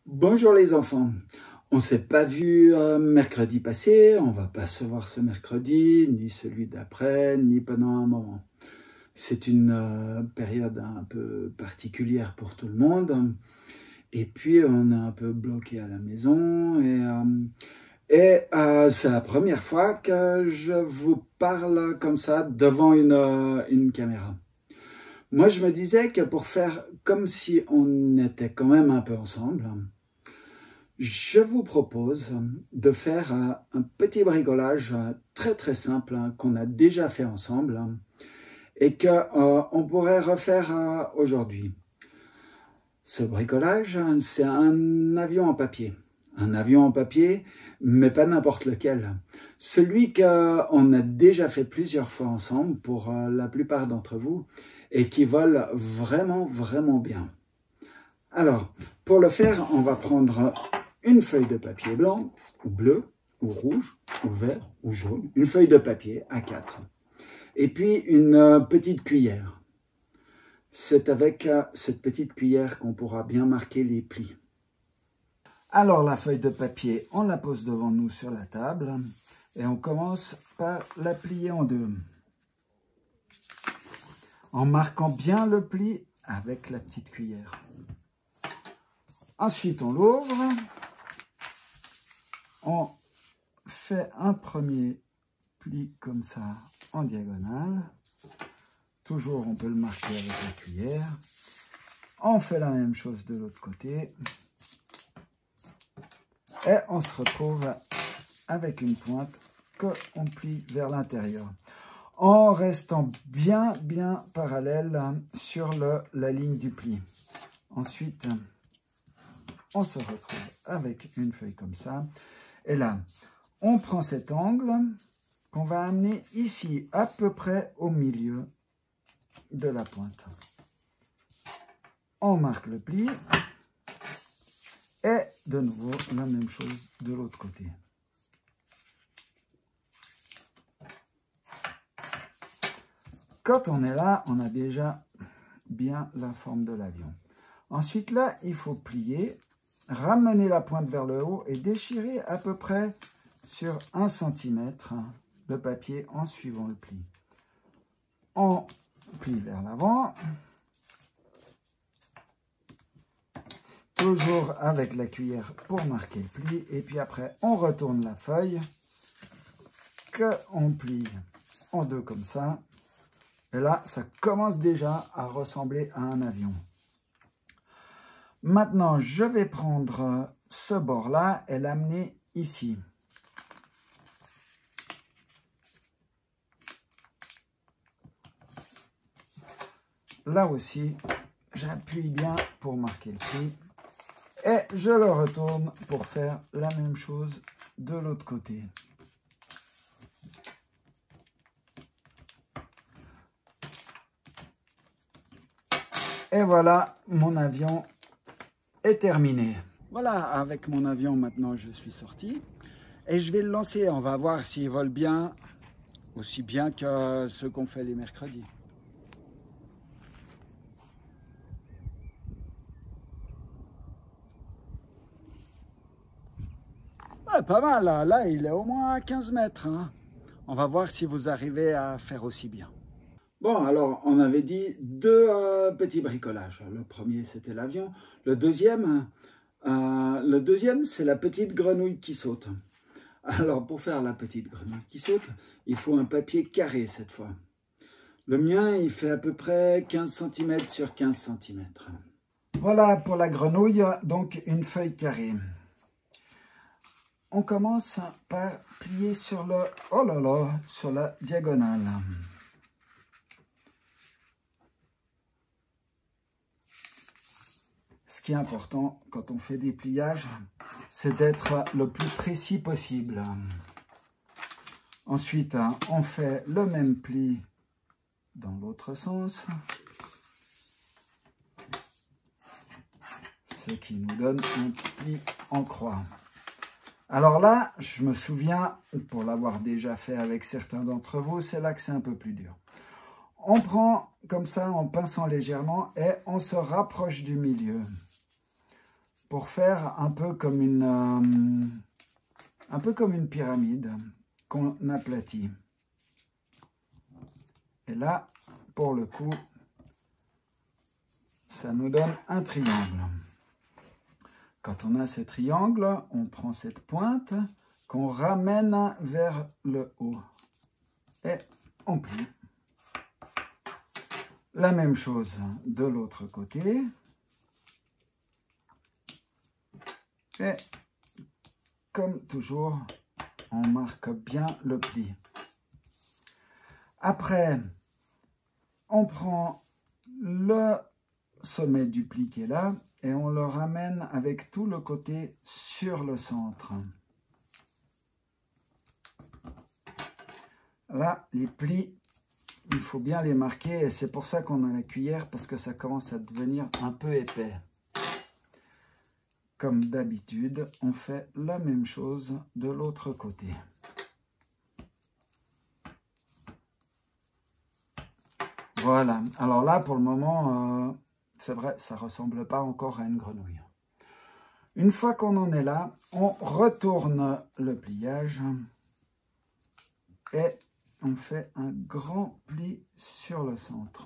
Bonjour les enfants, on ne s'est pas vu mercredi passé, on va pas se voir ce mercredi, ni celui d'après, ni pendant un moment. C'est une période un peu particulière pour tout le monde, et puis on est un peu bloqué à la maison, et c'est la première fois que je vous parle comme ça devant une caméra. Moi je me disais que pour faire comme si on était quand même un peu ensemble, je vous propose de faire un petit bricolage très très simple qu'on a déjà fait ensemble et qu'on pourrait refaire aujourd'hui. Ce bricolage, c'est un avion en papier. Un avion en papier, mais pas n'importe lequel. Celui qu'on a déjà fait plusieurs fois ensemble pour la plupart d'entre vous et qui vole vraiment vraiment bien. Alors, pour le faire, on va prendre une feuille de papier blanc, ou bleu, ou rouge, ou vert, ou jaune, une feuille de papier A4. Et puis une petite cuillère. C'est avec cette petite cuillère qu'on pourra bien marquer les plis. Alors la feuille de papier, on la pose devant nous sur la table et on commence par la plier en deux. En marquant bien le pli avec la petite cuillère. Ensuite on l'ouvre. On fait un premier pli comme ça en diagonale. Toujours, on peut le marquer avec la cuillère. On fait la même chose de l'autre côté. Et on se retrouve avec une pointe qu'on plie vers l'intérieur. En restant bien parallèle sur la ligne du pli. Ensuite, on se retrouve avec une feuille comme ça. Et là, on prend cet angle qu'on va amener ici, à peu près au milieu de la pointe. On marque le pli. Et de nouveau, la même chose de l'autre côté. Quand on est là, on a déjà bien la forme de l'avion. Ensuite, là, il faut plier, ramener la pointe vers le haut et déchirer à peu près sur 1 cm le papier en suivant le pli. On plie vers l'avant. Toujours avec la cuillère pour marquer le pli. Et puis après, on retourne la feuille qu'on plie en deux comme ça. Et là, ça commence déjà à ressembler à un avion. Maintenant, je vais prendre ce bord-là et l'amener ici. Là aussi, j'appuie bien pour marquer le pli. Et je le retourne pour faire la même chose de l'autre côté. Et voilà, mon avion est terminé. Voilà, avec mon avion maintenant je suis sorti. Et je vais le lancer, on va voir s'il vole bien, aussi bien que ceux qu'on fait les mercredis. Ouais, pas mal, là il est au moins à 15 mètres. Hein. On va voir si vous arrivez à faire aussi bien. Bon, alors on avait dit deux petits bricolages. Le premier c'était l'avion. Le deuxième c'est la petite grenouille qui saute. Alors pour faire la petite grenouille qui saute, il faut un papier carré cette fois. Le mien il fait à peu près 15 cm sur 15 cm. Voilà pour la grenouille, donc une feuille carrée. On commence par plier sur sur la diagonale. Ce qui est important quand on fait des pliages, c'est d'être le plus précis possible. Ensuite, on fait le même pli dans l'autre sens. Ce qui nous donne un pli en croix. Alors là, je me souviens, pour l'avoir déjà fait avec certains d'entre vous, c'est là que c'est un peu plus dur. On prend comme ça en pinçant légèrement et on se rapproche du milieu. pour faire un peu comme une pyramide qu'on aplatit. Et là, pour le coup, ça nous donne un triangle. Quand on a ce triangle, on prend cette pointe qu'on ramène vers le haut. Et on plie. La même chose de l'autre côté. Et comme toujours, on marque bien le pli. Après, on prend le sommet du pli qui est là et on le ramène avec tout le côté sur le centre. Là, les plis, il faut bien les marquer et c'est pour ça qu'on a la cuillère parce que ça commence à devenir un peu épais. Comme d'habitude, on fait la même chose de l'autre côté. Voilà. Alors là, pour le moment, c'est vrai, ça ne ressemble pas encore à une grenouille. Une fois qu'on en est là, on retourne le pliage et on fait un grand pli sur le centre.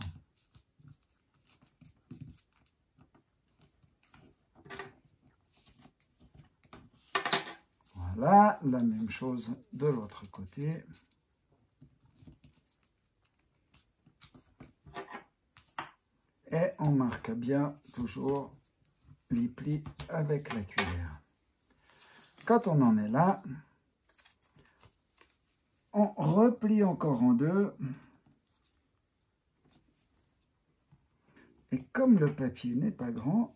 Voilà, la même chose de l'autre côté. Et on marque bien toujours les plis avec la cuillère. Quand on en est là, on replie encore en deux. Et comme le papier n'est pas grand,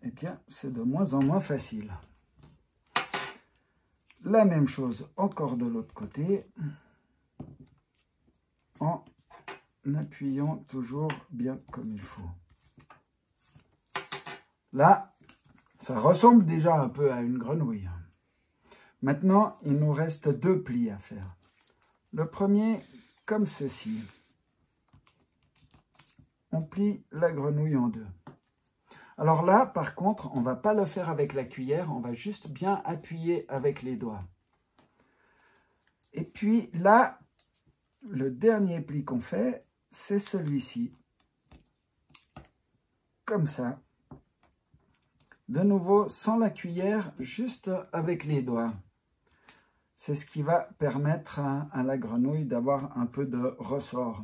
eh bien, c'est de moins en moins facile. La même chose encore de l'autre côté, en appuyant toujours bien comme il faut. Là, ça ressemble déjà un peu à une grenouille. Maintenant, il nous reste deux plis à faire. Le premier, comme ceci. On plie la grenouille en deux. Alors là, par contre, on ne va pas le faire avec la cuillère, on va juste bien appuyer avec les doigts. Et puis là, le dernier pli qu'on fait, c'est celui-ci. Comme ça. De nouveau, sans la cuillère, juste avec les doigts. C'est ce qui va permettre à la grenouille d'avoir un peu de ressort.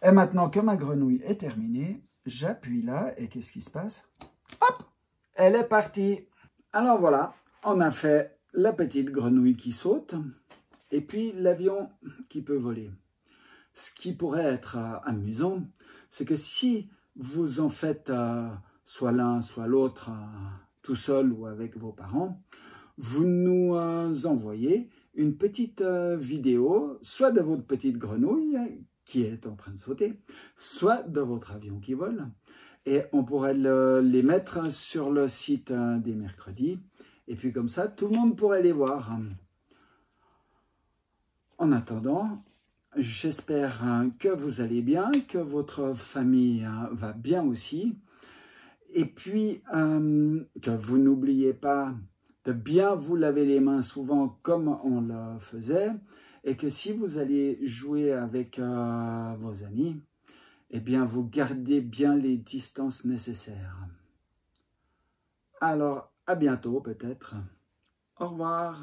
Et maintenant que ma grenouille est terminée, j'appuie là et qu'est-ce qui se passe? Hop! Elle est partie. Alors voilà, on a fait la petite grenouille qui saute et puis l'avion qui peut voler. Ce qui pourrait être amusant, c'est que si vous en faites soit l'un, soit l'autre, tout seul ou avec vos parents, vous nous envoyez une petite vidéo, soit de votre petite grenouille qui est en train de sauter, soit de votre avion qui vole. Et on pourrait les mettre sur le site des mercredis. Et puis comme ça, tout le monde pourrait les voir. En attendant, j'espère que vous allez bien, que votre famille va bien aussi. Et puis, que vous n'oubliez pas de bien vous laver les mains souvent comme on le faisait. Et que si vous allez jouer avec vos amis, eh bien, vous gardez bien les distances nécessaires. Alors, à bientôt peut-être. Au revoir.